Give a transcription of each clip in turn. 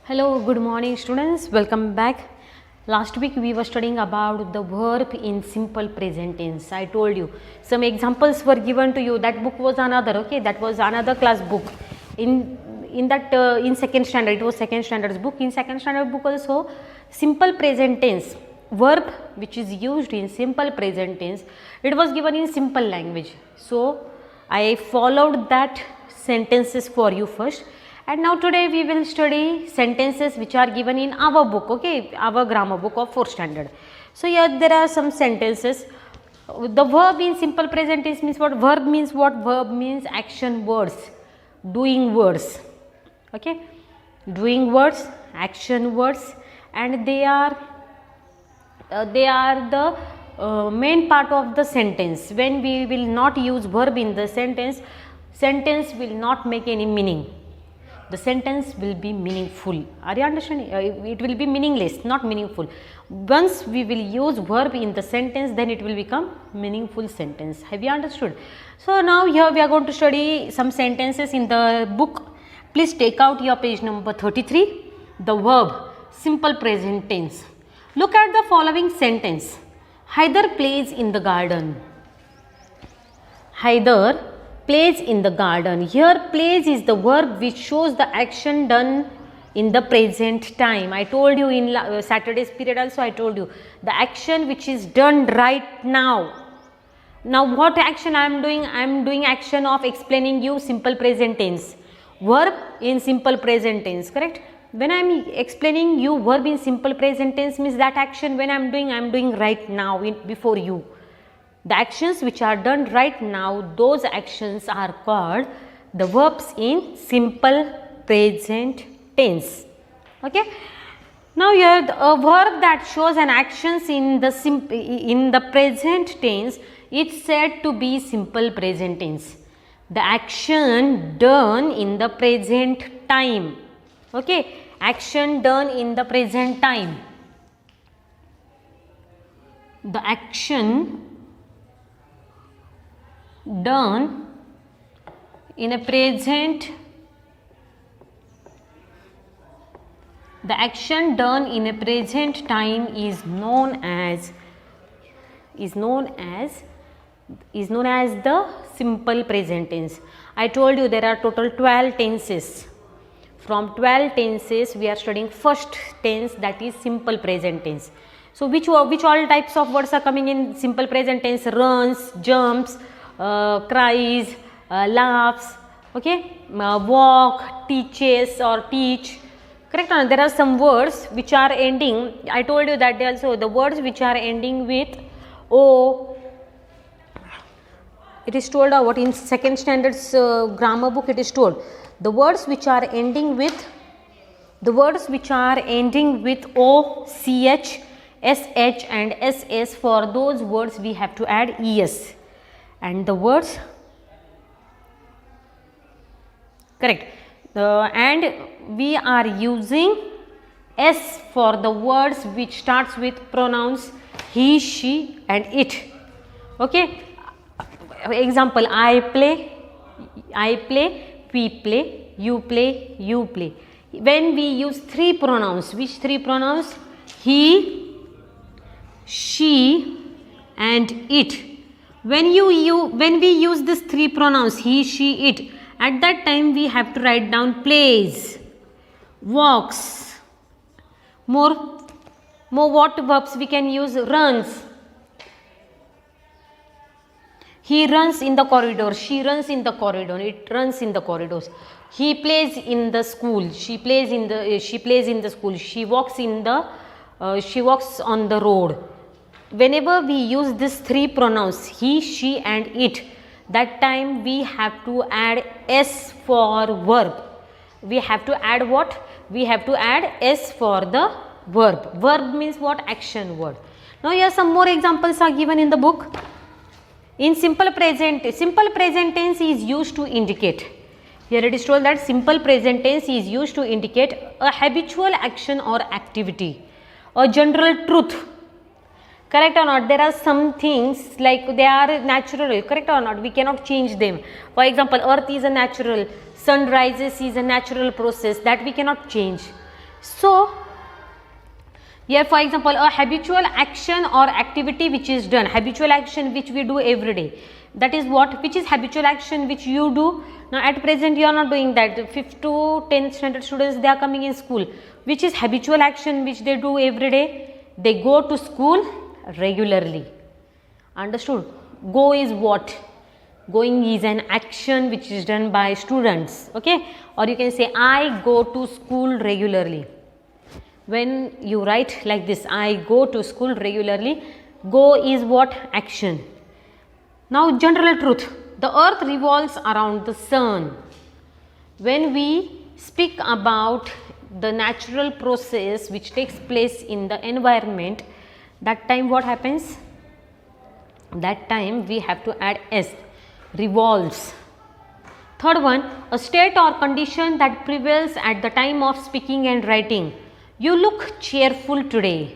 Hello, good morning students. Welcome back. Last week we were studying about the verb in simple present tense. I told you some examples were given to you. That book was another, okay, that was another class book. In second standard, it was second standard's book. In second standard book also, simple present tense verb which is used in simple present tense, it was given in simple language. So I followed that sentences for you first. And now today we will study sentences which are given in our book, okay, our grammar book of 4th standard. So here there are some sentences. The verb in simple present tense means what? Verb means what? Verb means action words, doing words, okay, doing words, action words, and they are the main part of the sentence. When we will not use verb in the sentence will not make any meaning. The sentence will be meaningful. Are you understanding? It will be meaningless, not meaningful. Once we will use verb in the sentence, then it will become meaningful sentence. Have you understood? So now here we are going to study some sentences in the book. Please take out your page number 33. The verb, simple present tense. Look at the following sentence. Haider plays in the garden. Haider plays in the garden. Here plays is the verb which shows the action done in the present time. I told you in Saturday's period also, I told you the action which is done right now. Now what action I am doing? I am doing action of explaining you simple present tense. Verb in simple present tense, correct? When I am explaining you verb in simple present tense means that action when I am doing right now before you. The actions which are done right now, those actions are called the verbs in simple present tense. Okay. Now here a verb that shows an actions in the present tense, it's said to be simple present tense. The action done in the present time. Okay. Action done in the present time. The action done in a present, the action done in a present time is known as the simple present tense. I told you there are total 12 tenses. From 12 tenses we are studying first tense, that is simple present tense. So which all types of words are coming in simple present tense? Runs, jumps, cries, laughs, okay, walk, teaches or teach, correct? There are some words which are ending, I told you that also the words which are ending with O, it is told what in second standard's grammar book it is told, the words which are ending with O, CH, SH and SS, for those words we have to add ES. And the words, correct, and we are using S for the words which starts with pronouns he, she and it, okay. Example, I play, we play, you play. When we use three pronouns, which three pronouns? He, she and it. When we use these three pronouns he, she, it, at that time we have to write down plays, walks, more what verbs we can use? Runs. He runs in the corridor, she runs in the corridor, it runs in the corridors. He plays in the school, she plays in the school, she walks on the road. Whenever we use these three pronouns he, she and it, that time we have to add S for verb. We have to add what? We have to add S for the verb. Verb means what? Action word. Now here some more examples are given in the book. In simple present tense is used to indicate. Here it is told that simple present tense is used to indicate a habitual action or activity, a general truth. Correct or not? There are some things like they are natural, correct or not? We cannot change them. For example, earth is a natural, sun rises is a natural process that we cannot change. So here for example, a habitual action or activity which is done, habitual action which we do every day, that is what, which is habitual action which you do. Now at present you are not doing that. 5th to 10th standard students, they are coming in school. Which is habitual action which they do every day? They go to school regularly. Understood? Go is what? Going is an action which is done by students. Okay, or you can say I go to school regularly. When you write like this, I go to school regularly, go is what? Action. Now general truth, the earth revolves around the sun. When we speak about the natural process which takes place in the environment, that time what happens? That time we have to add s, revolves. Third one, a state or condition that prevails at the time of speaking and writing. You look cheerful today.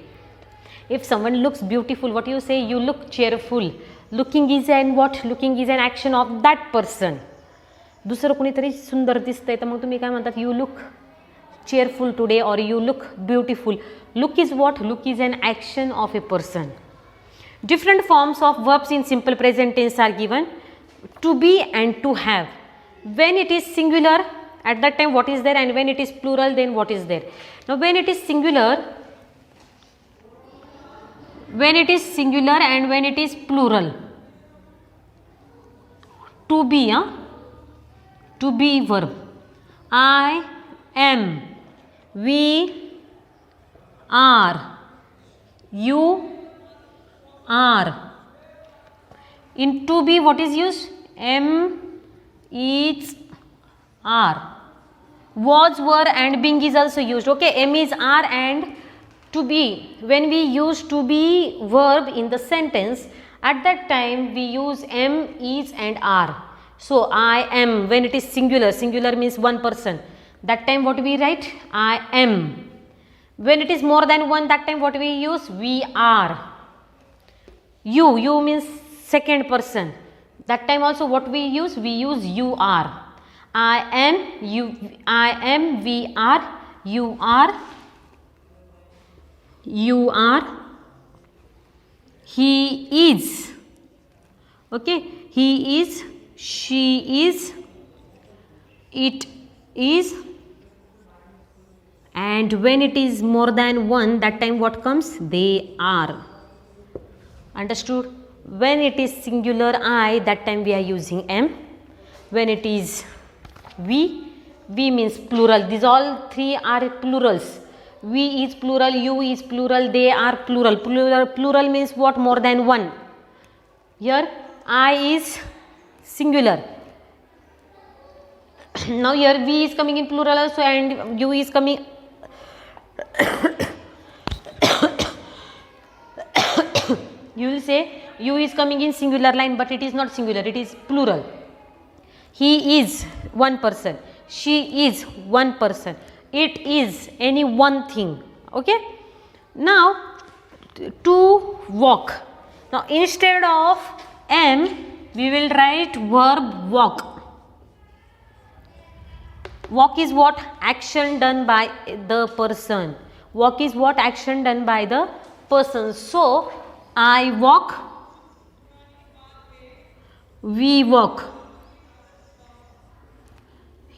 If someone looks beautiful, what you say? You look cheerful. Looking is an what? Looking is an action of that person. दुसरं कोणीतरी सुंदर दिसतंय तर मग तुम्ही काय म्हणतात? You look cheerful today or you look beautiful. Look is what? Look is an action of a person. Different forms of verbs in simple present tense are given. To be and to have. When it is singular, at that time what is there, and when it is plural, then what is there? Now when it is singular and when it is plural, to be, to be verb. I am, we are, you are. In to be what is used? Am, is, are. Was, were and being is also used. Okay, am is, are and to be. When we use to be verb in the sentence, at that time we use am, is and are. So I am, when it is singular, singular means one person, that time what we write? I am. When it is more than one, that time what we use? We are. You means second person, that time also what we use? We use you are. I am, you, I am, we are, you are, he is. Okay, he is, she is, it is, and when it is more than one, that time what comes? They are. Understood? When it is singular I, that time we are using am. When it is we means plural. These all three are plurals. We is plural, you is plural, they are plural. Plural means what? More than one. Here I is singular. Now here we is coming in plural also and you is coming. You will say you is coming in singular line, but it is not singular, it is plural. He is one person, she is one person, it is any one thing. Okay, now to walk. Now instead of am, we will write verb walk. Walk is what? Action done by the person. Walk is what? Action done by the person. So I walk, we walk,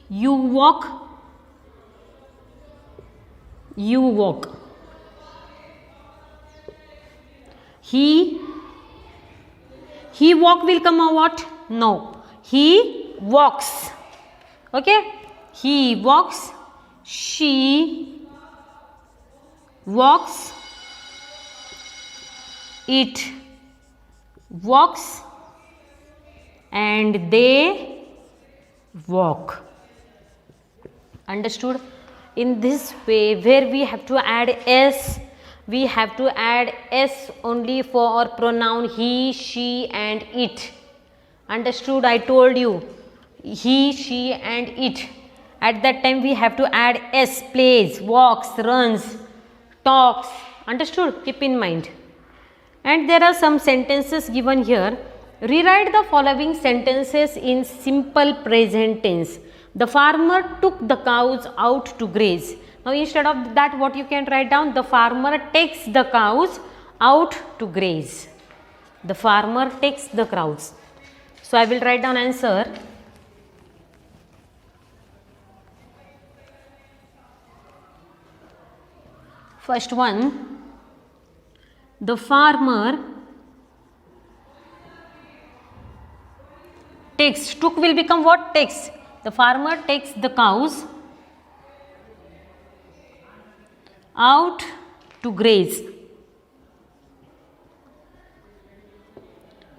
you walk, you walk, he walk will come out what? No, he walks. Okay, he walks, she walks, it walks, and they walk. Understood? In this way, where we have to add s, we have to add s only for pronoun he, she and it. Understood? I told you he, she and it. At that time we have to add s. Plays, walks, runs, talks. Understood? Keep in mind. And there are some sentences given here. Rewrite the following sentences in simple present tense. The farmer took the cows out to graze. Now instead of that, what you can write down? The farmer takes the cows out to graze. The farmer takes the cows. So I will write down answer. First one, the farmer takes, took will become what? Takes. The farmer takes the cows out to graze.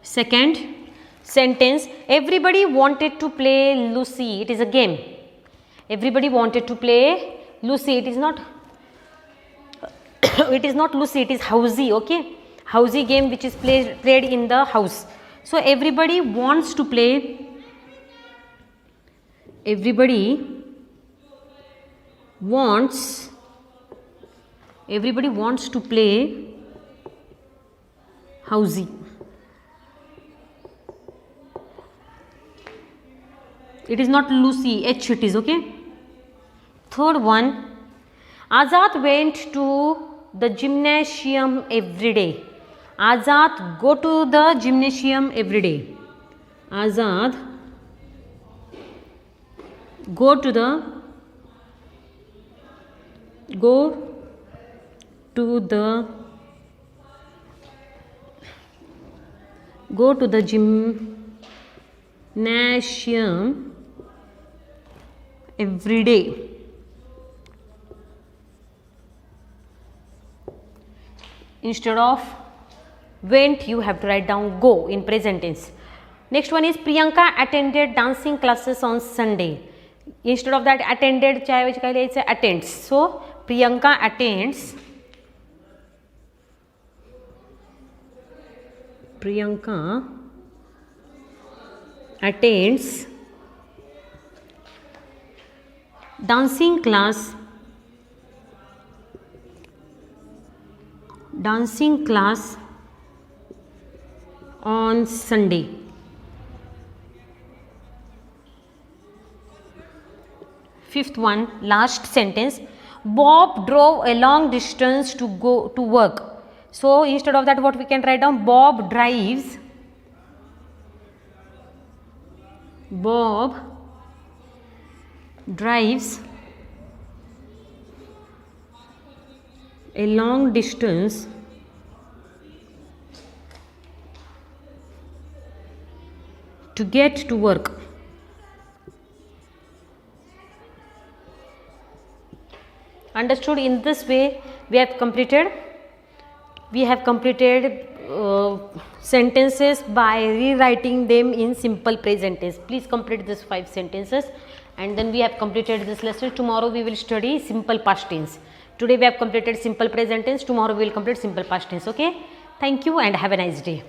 Second sentence, everybody wanted to play Lucy. It is a game. Everybody wanted to play Lucy. It is not it is not Lucy, it is housey. Okay, housey game which is played in the house. So everybody wants to play, everybody wants to play housey. It is not Lucy, H it is. Okay. Third one, Azad went to the gymnasium every day. Azad go to the gymnasium every day. Azad go to the gymnasium every day. Instead of went, you have to write down go in present tense. Next one is Priyanka attended dancing classes on Sunday. Instead of that, attended attends. So Priyanka attends dancing class on Sunday. Fifth one, last sentence, Bob drove a long distance to go to work. So instead of that, what we can write down? Bob drives a long distance to get to work. Understood? In this way, we have completed sentences by rewriting them in simple present tense. Please complete these 5 sentences, and then we have completed this lesson. Tomorrow we will study simple past tense. Today we have completed simple present tense. Tomorrow we will complete simple past tense. Okay. Thank you and have a nice day.